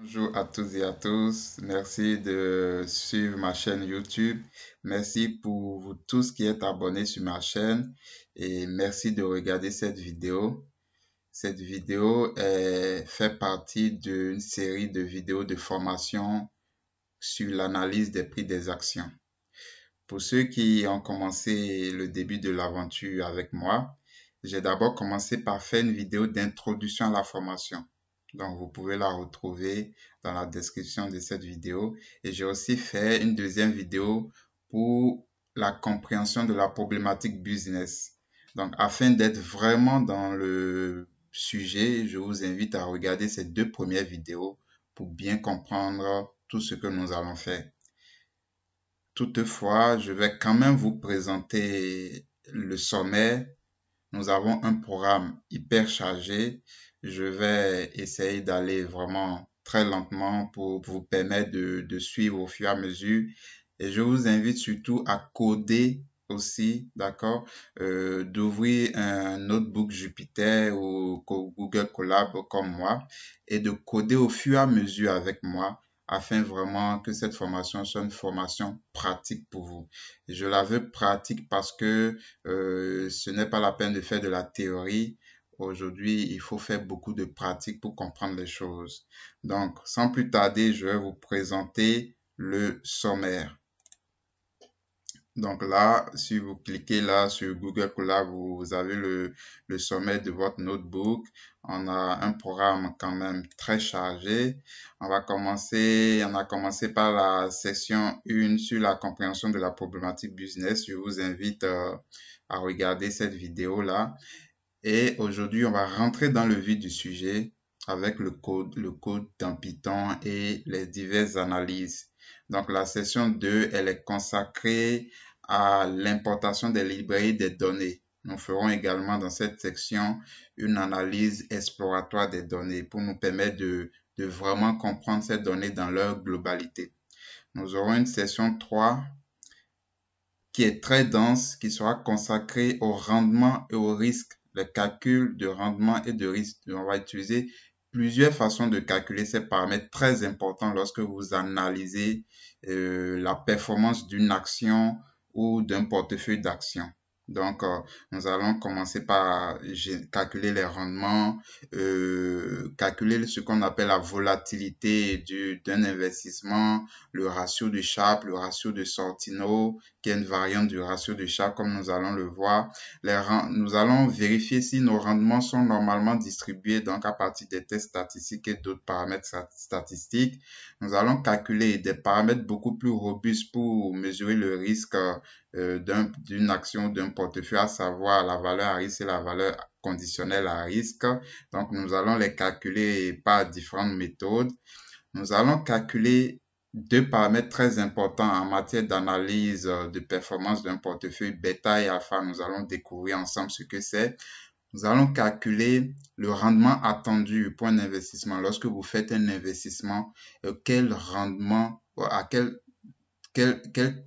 Bonjour à tous et à tous. Merci de suivre ma chaîne YouTube. Merci pour vous tous qui êtes abonnés sur ma chaîne et merci de regarder cette vidéo. Cette vidéo fait partie d'une série de vidéos de formation sur l'analyse des prix des actions. Pour ceux qui ont commencé le début de l'aventure avec moi, j'ai d'abord commencé par faire une vidéo d'introduction à la formation. Donc, vous pouvez la retrouver dans la description de cette vidéo. Et j'ai aussi fait une deuxième vidéo pour la compréhension de la problématique business. Donc, afin d'être vraiment dans le sujet, je vous invite à regarder ces deux premières vidéos pour bien comprendre tout ce que nous allons faire. Toutefois, je vais quand même vous présenter le sommaire. Nous avons un programme hyper chargé. Je vais essayer d'aller vraiment très lentement pour vous permettre de suivre au fur et à mesure. Et je vous invite surtout à coder aussi, d'accord? D'ouvrir un notebook Jupyter ou Google Colab comme moi et de coder au fur et à mesure avec moi afin vraiment que cette formation soit une formation pratique pour vous. Et je la veux pratique parce que ce n'est pas la peine de faire de la théorie. Aujourd'hui, il faut faire beaucoup de pratique pour comprendre les choses. Donc, sans plus tarder, je vais vous présenter le sommaire. Donc là, si vous cliquez là sur Google Colab, vous avez le sommet de votre notebook. On a un programme quand même très chargé. On a commencé par la session 1 sur la compréhension de la problématique business. Je vous invite à regarder cette vidéo là. Et aujourd'hui, on va rentrer dans le vif du sujet avec le code dans Python et les diverses analyses. Donc, la session 2, elle est consacrée à l'importation des librairies des données. Nous ferons également dans cette section une analyse exploratoire des données pour nous permettre de vraiment comprendre ces données dans leur globalité. Nous aurons une session 3 qui est très dense, qui sera consacrée au rendement et au risque, le calcul de rendement et de risque. On va utiliser plusieurs façons de calculer ces paramètres très importants lorsque vous analysez la performance d'une action ou d'un portefeuille d'actions. Donc, nous allons commencer par calculer les rendements, calculer ce qu'on appelle la volatilité d'un investissement, le ratio de Sharpe, le ratio de Sortino, qui est une variante du ratio de Sharpe, comme nous allons le voir. Nous allons vérifier si nos rendements sont normalement distribués, donc à partir des tests statistiques et d'autres paramètres statistiques. Nous allons calculer des paramètres beaucoup plus robustes pour mesurer le risque d'une action, d'un portefeuille, à savoir la valeur à risque et la valeur conditionnelle à risque. Donc, nous allons les calculer par différentes méthodes. Nous allons calculer deux paramètres très importants en matière d'analyse de performance d'un portefeuille, bêta et alpha. Nous allons découvrir ensemble ce que c'est. Nous allons calculer le rendement attendu pour un investissement. Lorsque vous faites un investissement, quel rendement, à quel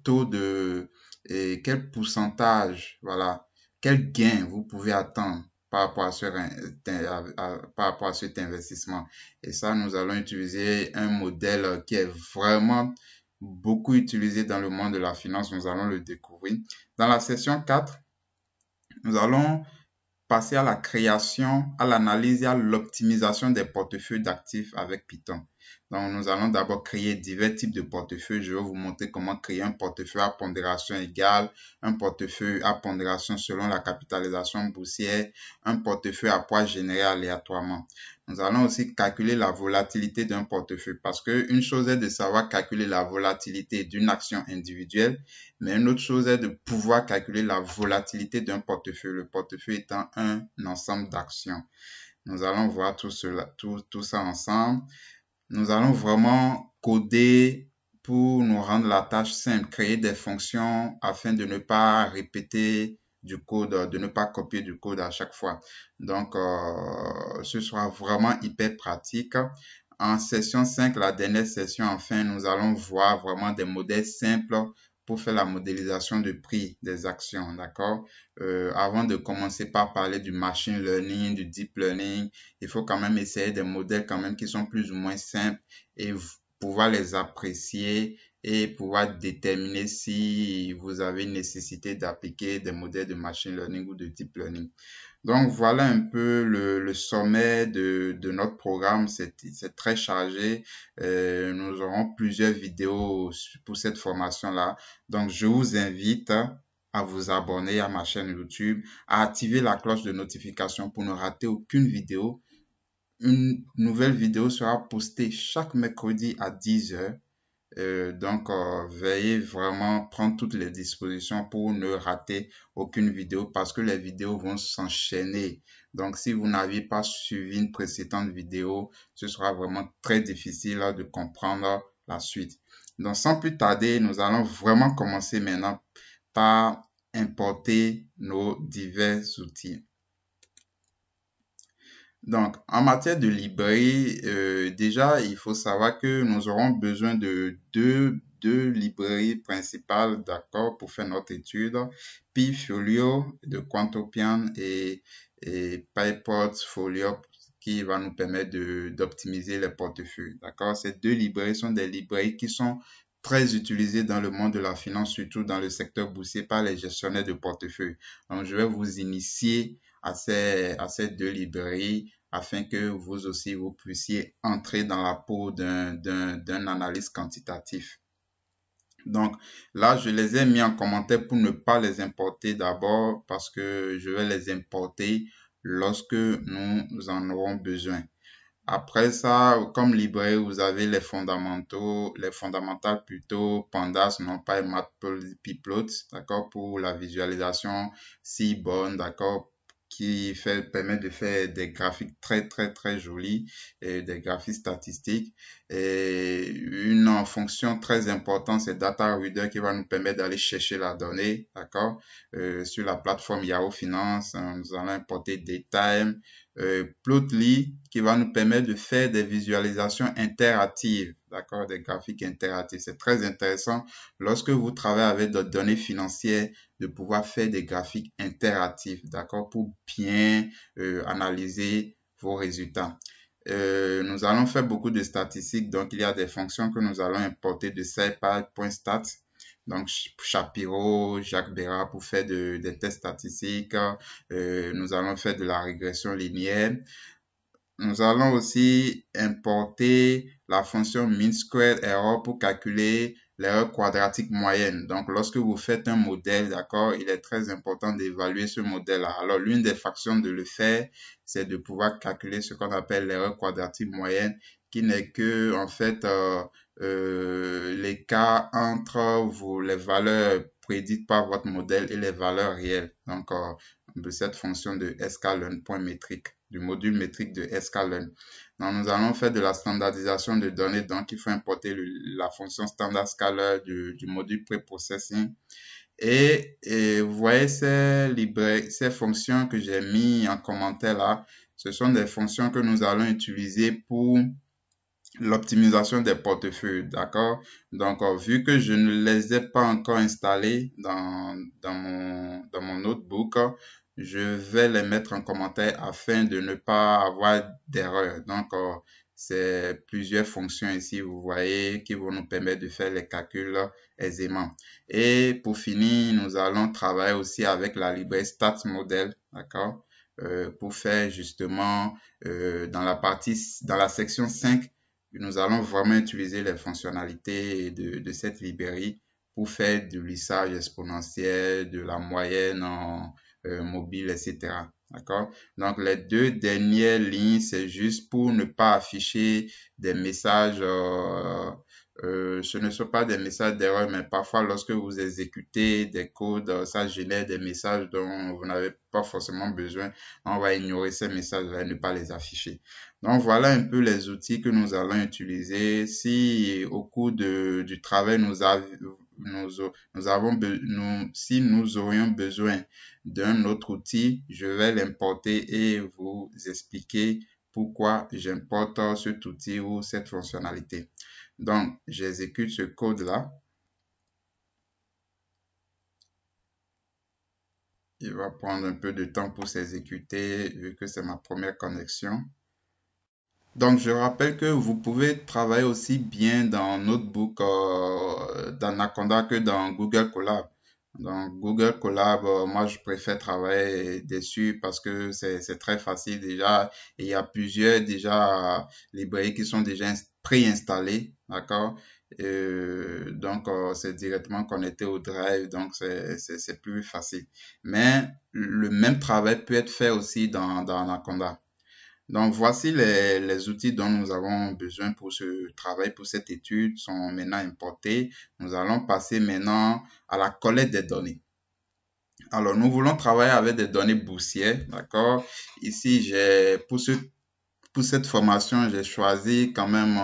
taux de, et quel pourcentage, voilà, quel gain vous pouvez attendre par rapport par rapport à cet investissement. Et ça, nous allons utiliser un modèle qui est vraiment beaucoup utilisé dans le monde de la finance. Nous allons le découvrir. Dans la session 4, nous allons passer à la création, à l'analyse et à l'optimisation des portefeuilles d'actifs avec Python. Donc, nous allons d'abord créer divers types de portefeuilles. Je vais vous montrer comment créer un portefeuille à pondération égale, un portefeuille à pondération selon la capitalisation boursière, un portefeuille à poids généré aléatoirement. Nous allons aussi calculer la volatilité d'un portefeuille parce que une chose est de savoir calculer la volatilité d'une action individuelle, mais une autre chose est de pouvoir calculer la volatilité d'un portefeuille, le portefeuille étant un ensemble d'actions. Nous allons voir tout ça ensemble. Nous allons vraiment coder pour nous rendre la tâche simple, créer des fonctions afin de ne pas répéter du code, de ne pas copier du code à chaque fois. Donc, ce sera vraiment hyper pratique. En session 5, la dernière session, enfin, nous allons voir vraiment des modèles simples pour faire la modélisation de prix des actions, d'accord? Avant de commencer par parler du machine learning, du deep learning, il faut quand même essayer des modèles quand même qui sont plus ou moins simples et pouvoir les apprécier et pouvoir déterminer si vous avez une nécessité d'appliquer des modèles de machine learning ou de deep learning. Donc voilà un peu le sommet de notre programme. C'est très chargé. Nous aurons plusieurs vidéos pour cette formation-là. Donc je vous invite à vous abonner à ma chaîne YouTube, à activer la cloche de notification pour ne rater aucune vidéo. Une nouvelle vidéo sera postée chaque mercredi à 10 heures. Veuillez vraiment prendre toutes les dispositions pour ne rater aucune vidéo parce que les vidéos vont s'enchaîner. Donc, si vous n'aviez pas suivi une précédente vidéo, ce sera vraiment très difficile de comprendre la suite. Donc, sans plus tarder, nous allons vraiment commencer maintenant par importer nos divers outils. Donc, en matière de librairie, déjà, il faut savoir que nous aurons besoin de deux librairies principales, d'accord, pour faire notre étude. Pfolio de Quantopian et PyPortfolio qui va nous permettre d'optimiser les portefeuilles, d'accord? Ces deux librairies sont des librairies qui sont très utilisées dans le monde de la finance, surtout dans le secteur boursier par les gestionnaires de portefeuille. Donc, je vais vous initier à ces deux librairies afin que vous aussi, vous puissiez entrer dans la peau d'un analyste quantitatif. Donc là, je les ai mis en commentaire pour ne pas les importer d'abord parce que je vais les importer lorsque nous en aurons besoin. Après ça, comme librairie, vous avez les fondamentales plutôt Pandas, NumPy, Matplotlib, d'accord, pour la visualisation, Seaborn, d'accord, qui permet de faire des graphiques très jolis et des graphiques statistiques. Et une fonction très importante, c'est Data Reader qui va nous permettre d'aller chercher la donnée, d'accord, sur la plateforme Yahoo Finance. Nous allons importer Daytime, Plotly qui va nous permettre de faire des visualisations interactives, d'accord, des graphiques interactifs. C'est très intéressant lorsque vous travaillez avec des données financières de pouvoir faire des graphiques interactifs, d'accord, pour bien analyser vos résultats. Nous allons faire beaucoup de statistiques, donc il y a des fonctions que nous allons importer de scipy.stat. Donc, Shapiro, Jacques Béra pour faire des tests statistiques. Nous allons faire de la régression linéaire. Nous allons aussi importer la fonction mean squared error pour calculer l'erreur quadratique moyenne. Donc, lorsque vous faites un modèle, d'accord, il est très important d'évaluer ce modèle-là. Alors, l'une des façons de le faire, c'est de pouvoir calculer ce qu'on appelle l'erreur quadratique moyenne, qui n'est que, en fait, l'écart entre les valeurs prédites par votre modèle et les valeurs réelles. Donc, de cette fonction de sklearn.métrique, du module métrique de sklearn. Donc, nous allons faire de la standardisation de données. Donc, il faut importer la fonction standard scalar du module preprocessing. Et vous voyez ces fonctions que j'ai mis en commentaire là, ce sont des fonctions que nous allons utiliser pour l'optimisation des portefeuilles, d'accord? Donc, vu que je ne les ai pas encore installés dans mon notebook, je vais les mettre en commentaire afin de ne pas avoir d'erreur. Donc, c'est plusieurs fonctions ici, vous voyez, qui vont nous permettre de faire les calculs aisément. Et pour finir, nous allons travailler aussi avec la librairie StatsModel, d'accord? Pour faire justement dans la section 5, nous allons vraiment utiliser les fonctionnalités de cette librairie pour faire du lissage exponentiel, de la moyenne en mobile, etc. D'accord? Donc, les deux dernières lignes, c'est juste pour ne pas afficher des messages, ce ne sont pas des messages d'erreur, mais parfois lorsque vous exécutez des codes, ça génère des messages dont vous n'avez pas forcément besoin. On va ignorer ces messages et ne pas les afficher. Donc, voilà un peu les outils que nous allons utiliser. Si au cours du travail, si nous aurions besoin d'un autre outil, je vais l'importer et vous expliquer pourquoi j'importe cet outil ou cette fonctionnalité. Donc, j'exécute ce code-là. Il va prendre un peu de temps pour s'exécuter vu que c'est ma première connexion. Donc, je rappelle que vous pouvez travailler aussi bien dans Notebook, d'Anaconda que dans Google Colab. Dans Google Colab, moi, je préfère travailler dessus parce que c'est très facile déjà. Et il y a plusieurs déjà librairies qui sont déjà préinstallées, d'accord? Donc, c'est directement connecté au Drive, donc c'est plus facile. Mais le même travail peut être fait aussi dans Anaconda. Donc, voici les outils dont nous avons besoin pour ce travail, pour cette étude, sont maintenant importés. Nous allons passer maintenant à la collecte des données. Alors, nous voulons travailler avec des données boursières, d'accord? Ici, pour cette formation, j'ai choisi quand même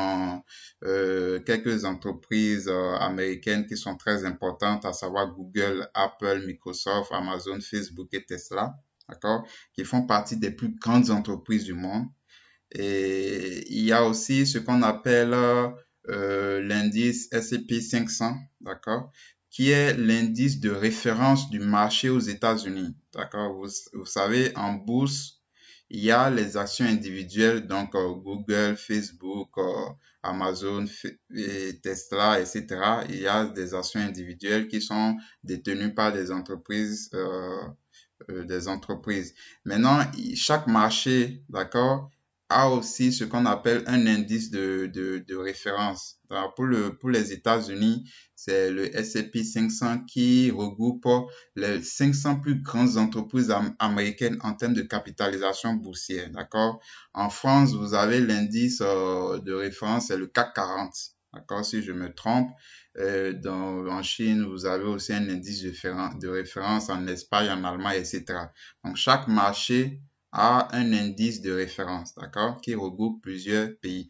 quelques entreprises américaines qui sont très importantes, à savoir Google, Apple, Microsoft, Amazon, Facebook et Tesla, d'accord? Qui font partie des plus grandes entreprises du monde. Et il y a aussi ce qu'on appelle l'indice S&P 500, d'accord, qui est l'indice de référence du marché aux États-Unis, d'accord. Vous savez, en bourse, il y a les actions individuelles, donc Google, Facebook, Amazon, et Tesla, etc. Il y a des actions individuelles qui sont détenues par des entreprises. Maintenant, chaque marché, d'accord, a aussi ce qu'on appelle un indice de référence. Alors, pour les États-Unis, c'est le S&P 500 qui regroupe les 500 plus grandes entreprises américaines en termes de capitalisation boursière, d'accord? En France, vous avez l'indice de référence, c'est le CAC 40, d'accord, si je me trompe. En Chine, vous avez aussi un indice de référence en Espagne, en Allemagne, etc. Donc, chaque marché a un indice de référence, d'accord, qui regroupe plusieurs pays,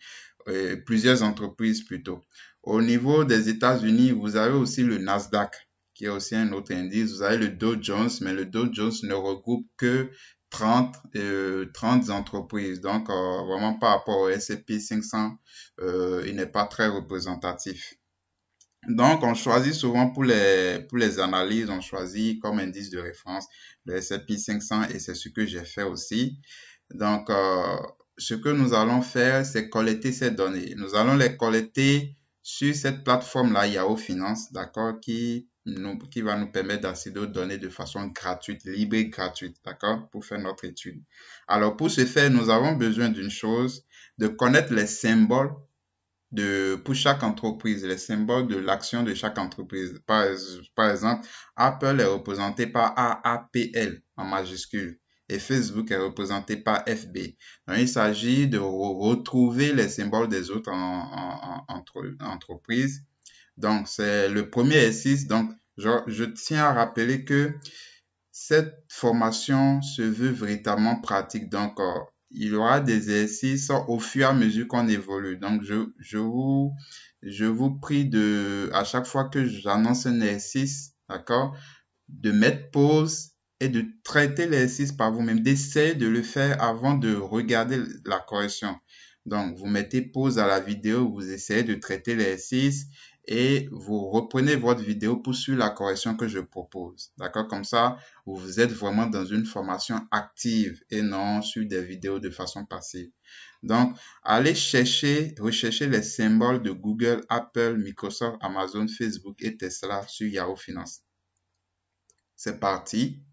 plusieurs entreprises plutôt. Au niveau des États-Unis, vous avez aussi le Nasdaq, qui est aussi un autre indice. Vous avez le Dow Jones, mais le Dow Jones ne regroupe que 30 entreprises. Donc, vraiment par rapport au S&P 500, il n'est pas très représentatif. Donc, on choisit souvent pour les analyses, on choisit comme indice de référence le S&P 500 et c'est ce que j'ai fait aussi. Donc, ce que nous allons faire, c'est collecter ces données. Nous allons les collecter sur cette plateforme-là, Yahoo Finance, d'accord, qui va nous permettre d'accéder aux données de façon gratuite, libre et gratuite, d'accord, pour faire notre étude. Alors, pour ce faire, nous avons besoin d'une chose, de connaître les symboles pour chaque entreprise, les symboles de l'action de chaque entreprise. Par exemple, Apple est représenté par AAPL en majuscule et Facebook est représenté par FB. Donc, il s'agit de retrouver les symboles des autres entreprises. Donc, c'est le premier exercice. Donc, je tiens à rappeler que cette formation se veut véritablement pratique. Donc, il y aura des exercices au fur et à mesure qu'on évolue. Donc, je vous prie à chaque fois que j'annonce un exercice, d'accord, de mettre pause et de traiter l'exercice par vous-même, d'essayer de le faire avant de regarder la correction. Donc, vous mettez pause à la vidéo, vous essayez de traiter l'exercice et vous reprenez votre vidéo pour suivre la correction que je propose. D'accord? Comme ça, vous êtes vraiment dans une formation active et non sur des vidéos de façon passive. Donc, allez rechercher les symboles de Google, Apple, Microsoft, Amazon, Facebook et Tesla sur Yahoo Finance. C'est parti.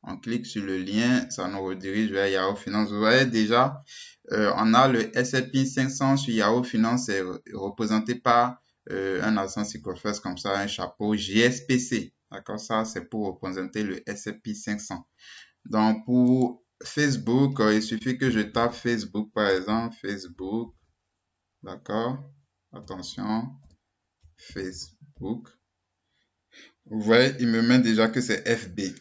On clique sur le lien, ça nous redirige vers Yahoo Finance. Vous voyez déjà, on a le S&P 500 sur Yahoo Finance, c'est représenté par un accent circonflexe comme ça, un chapeau JSPC. D'accord, ça c'est pour représenter le S&P 500. Donc pour Facebook, il suffit que je tape Facebook par exemple, Facebook. D'accord, attention, Facebook. Vous voyez, il me met déjà que c'est FB.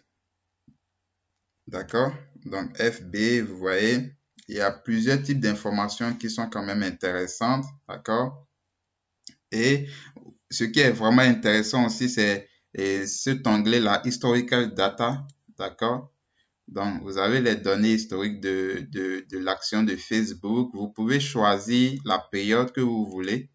D'accord? Donc, FB, vous voyez, il y a plusieurs types d'informations qui sont quand même intéressantes. D'accord? Et ce qui est vraiment intéressant aussi, c'est cet onglet-là, Historical Data. D'accord? Donc, vous avez les données historiques de l'action de Facebook. Vous pouvez choisir la période que vous voulez.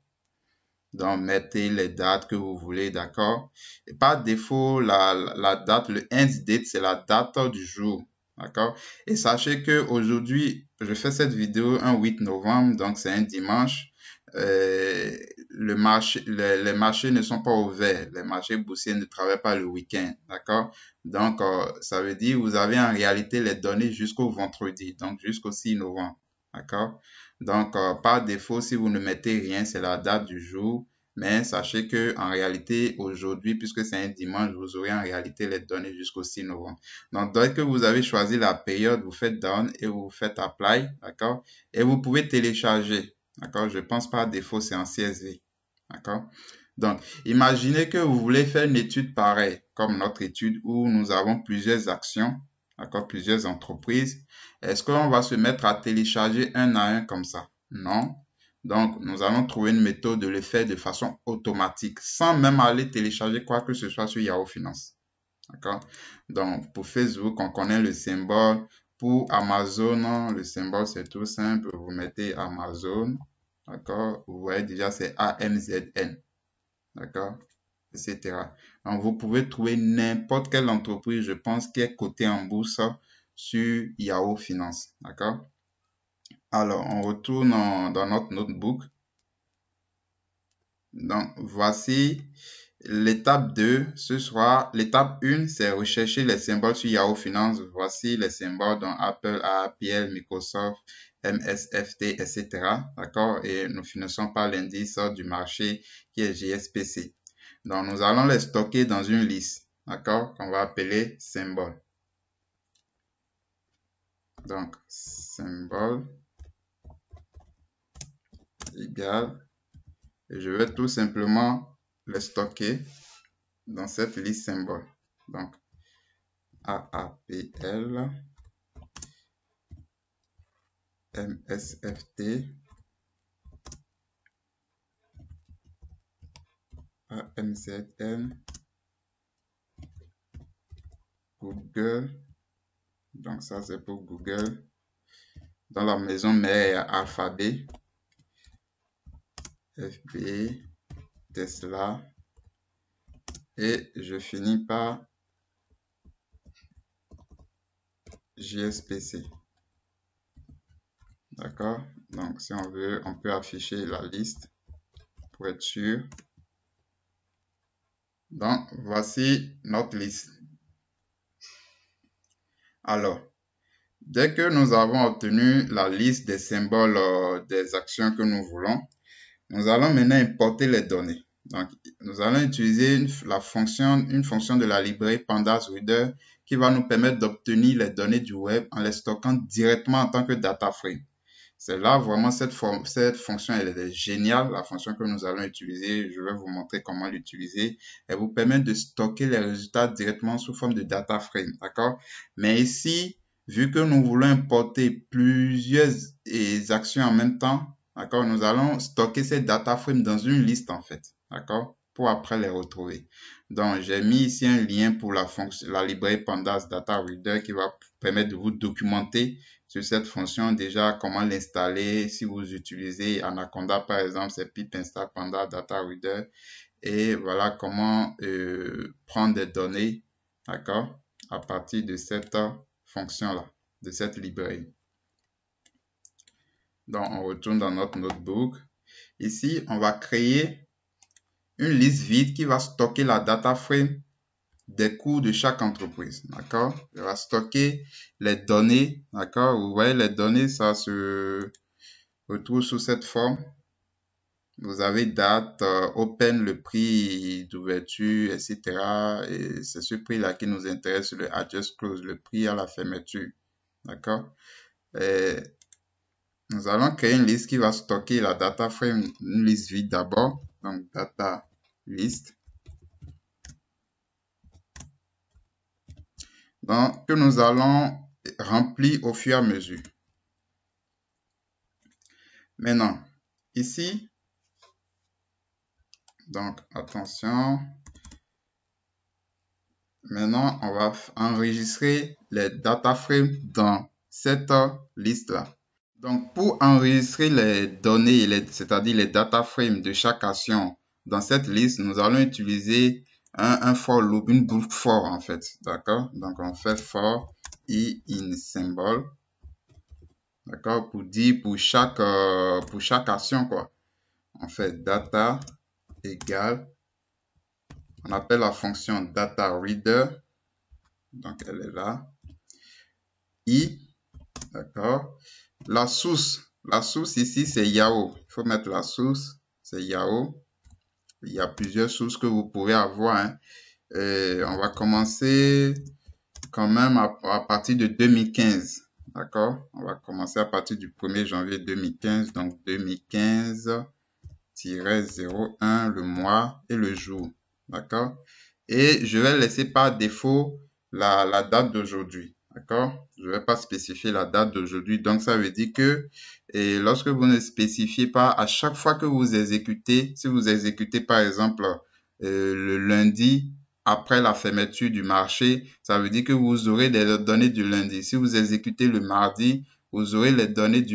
Donc, mettez les dates que vous voulez, d'accord? Et par défaut, la date, le end date, c'est la date du jour, d'accord? Et sachez que aujourd'hui, je fais cette vidéo un 8 novembre, donc c'est un dimanche. Euh, les marchés ne sont pas ouverts. Les marchés boursiers ne travaillent pas le week-end, d'accord? Donc, ça veut dire vous avez en réalité les données jusqu'au vendredi, donc jusqu'au 6 novembre, d'accord? Donc, par défaut, si vous ne mettez rien, c'est la date du jour. Mais sachez que en réalité, aujourd'hui, puisque c'est un dimanche, vous aurez en réalité les données jusqu'au 6 novembre. Donc, dès que vous avez choisi la période, vous faites down et vous faites apply, d'accord? Et vous pouvez télécharger, d'accord? Je pense par défaut, c'est en CSV, d'accord? Donc, imaginez que vous voulez faire une étude pareille, comme notre étude où nous avons plusieurs actions, d'accord, plusieurs entreprises. Est-ce qu'on va se mettre à télécharger un à un comme ça? Non. Donc, nous allons trouver une méthode de le faire de façon automatique, sans même aller télécharger quoi que ce soit sur Yahoo Finance. D'accord? Donc, pour Facebook, on connaît le symbole. Pour Amazon, le symbole, c'est tout simple. Vous mettez Amazon. D'accord? Vous voyez déjà, c'est AMZN. D'accord? Etc. Donc, vous pouvez trouver n'importe quelle entreprise, je pense, qui est cotée en bourse sur Yahoo Finance. D'accord? Alors, on retourne dans notre notebook. Donc, voici l'étape 2. Ce sera l'étape 1, c'est rechercher les symboles sur Yahoo Finance. Voici les symboles dans Apple, APL, Microsoft, MSFT, etc. D'accord? Et nous finissons par l'indice du marché qui est JSPC. Donc, nous allons les stocker dans une liste. D'accord? Qu'on va appeler symbole. Donc, symbole égale. Et je vais tout simplement les stocker dans cette liste symbole. Donc, AAPL, MSFT, AMZN, Google. Donc, ça, c'est pour Google. Dans la maison mère, Alphabet, FB, Tesla. Et je finis par JSPC. D'accord? Donc, si on veut, on peut afficher la liste pour être sûr. Donc, voici notre liste. Alors, dès que nous avons obtenu la liste des symboles des actions que nous voulons, nous allons maintenant importer les données. Donc, nous allons utiliser une fonction de la librairie Pandas Reader qui va nous permettre d'obtenir les données du web en les stockant directement en tant que data frame. C'est là vraiment cette fonction, elle est géniale, la fonction que nous allons utiliser. Je vais vous montrer comment l'utiliser. Elle vous permet de stocker les résultats directement sous forme de data frame, d'accord? Mais ici, vu que nous voulons importer plusieurs actions en même temps, d'accord, nous allons stocker ces data frames dans une liste en fait, d'accord, pour après les retrouver. Donc, j'ai mis ici un lien pour la librairie Pandas Data Reader qui va permettre de vous documenter sur cette fonction, déjà comment l'installer. Si vous utilisez Anaconda par exemple, c'est pip install panda data reader, et voilà comment prendre des données, d'accord, à partir de cette fonction là, de cette librairie. Donc on retourne dans notre notebook. Ici on va créer une liste vide qui va stocker la data frame des coûts de chaque entreprise, d'accord? Il va stocker les données, d'accord? Vous voyez, les données, ça se retrouve sous cette forme. Vous avez date, open, le prix d'ouverture, etc. Et c'est ce prix-là qui nous intéresse, le adjust close, le prix à la fermeture, d'accord? Nous allons créer une liste qui va stocker la data frame, une liste vide d'abord, donc data list. Donc, que nous allons remplir au fur et à mesure. Maintenant, ici, donc attention, maintenant on va enregistrer les data frames dans cette liste-là. Donc, pour enregistrer les données, c'est-à-dire les data frames de chaque action dans cette liste, nous allons utiliser un for loop, une boucle for en fait. D'accord? Donc, on fait for i in symbol. D'accord? Pour dire pour chaque action, quoi. On fait data égale, on appelle la fonction data reader. Donc, elle est là. I, d'accord? La source ici, c'est Yahoo. Il faut mettre la source, c'est Yahoo. Il y a plusieurs sources que vous pouvez avoir. Hein. On va commencer quand même à partir de 2015. D'accord? On va commencer à partir du 1er janvier 2015. Donc 2015-01, le mois et le jour. D'accord? Et je vais laisser par défaut la date d'aujourd'hui. D'accord? Je ne vais pas spécifier la date d'aujourd'hui. Donc, ça veut dire que lorsque vous ne spécifiez pas, à chaque fois que vous exécutez, si vous exécutez par exemple le lundi après la fermeture du marché, ça veut dire que vous aurez les données du lundi. Si vous exécutez le mardi, vous aurez les données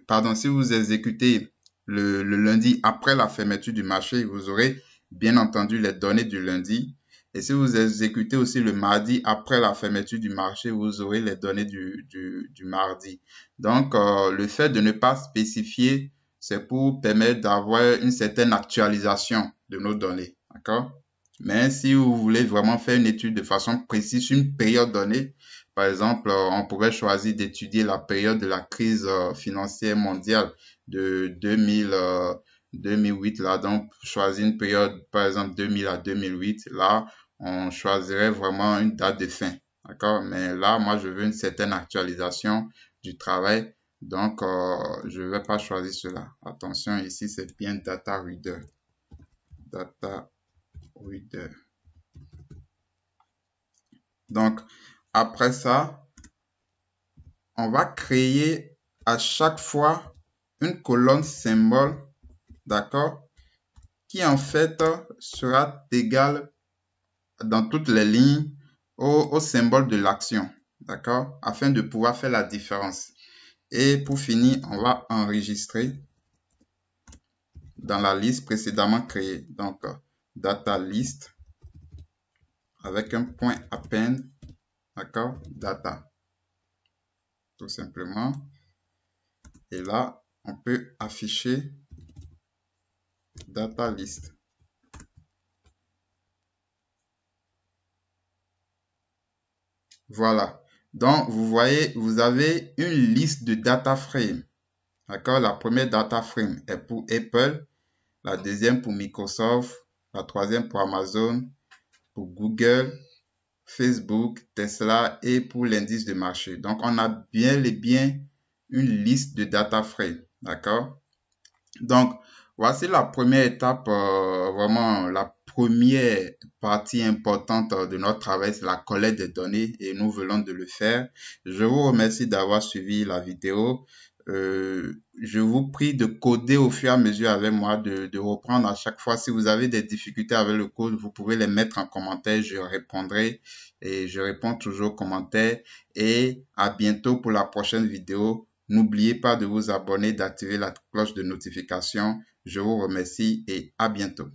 pardon, si vous exécutez le lundi après la fermeture du marché, vous aurez bien entendu les données du lundi. Et si vous exécutez aussi le mardi après la fermeture du marché, vous aurez les données du mardi. Donc, le fait de ne pas spécifier, c'est pour permettre d'avoir une certaine actualisation de nos données. D'accord? Mais si vous voulez vraiment faire une étude de façon précise sur une période donnée, par exemple, on pourrait choisir d'étudier la période de la crise financière mondiale de 2008 là, donc choisir une période, par exemple 2000 à 2008, là, on choisirait vraiment une date de fin, d'accord? Mais là, moi, je veux une certaine actualisation du travail, donc je ne vais pas choisir cela. Attention, ici, c'est bien Data Reader. Data Reader. Donc, après ça, on va créer à chaque fois une colonne symbole, d'accord, qui en fait sera égale dans toutes les lignes au symbole de l'action, d'accord, afin de pouvoir faire la différence. Et pour finir, on va enregistrer dans la liste précédemment créée. Donc, data list avec un point append, d'accord, data, tout simplement. Et là, on peut afficher data list. Voilà. Donc, vous voyez, vous avez une liste de data frames. D'accord? La première data frame est pour Apple, la deuxième pour Microsoft, la troisième pour Amazon, pour Google, Facebook, Tesla et pour l'indice de marché. Donc, on a bien et bien une liste de data frames. D'accord? Donc, voici la première étape, vraiment la première partie importante de notre travail, c'est la collecte des données et nous venons de le faire. Je vous remercie d'avoir suivi la vidéo. Je vous prie de coder au fur et à mesure avec moi, de reprendre à chaque fois. Si vous avez des difficultés avec le code, vous pouvez les mettre en commentaire, je répondrai et je réponds toujours aux commentaires. Et à bientôt pour la prochaine vidéo. N'oubliez pas de vous abonner, d'activer la cloche de notification. Je vous remercie et à bientôt.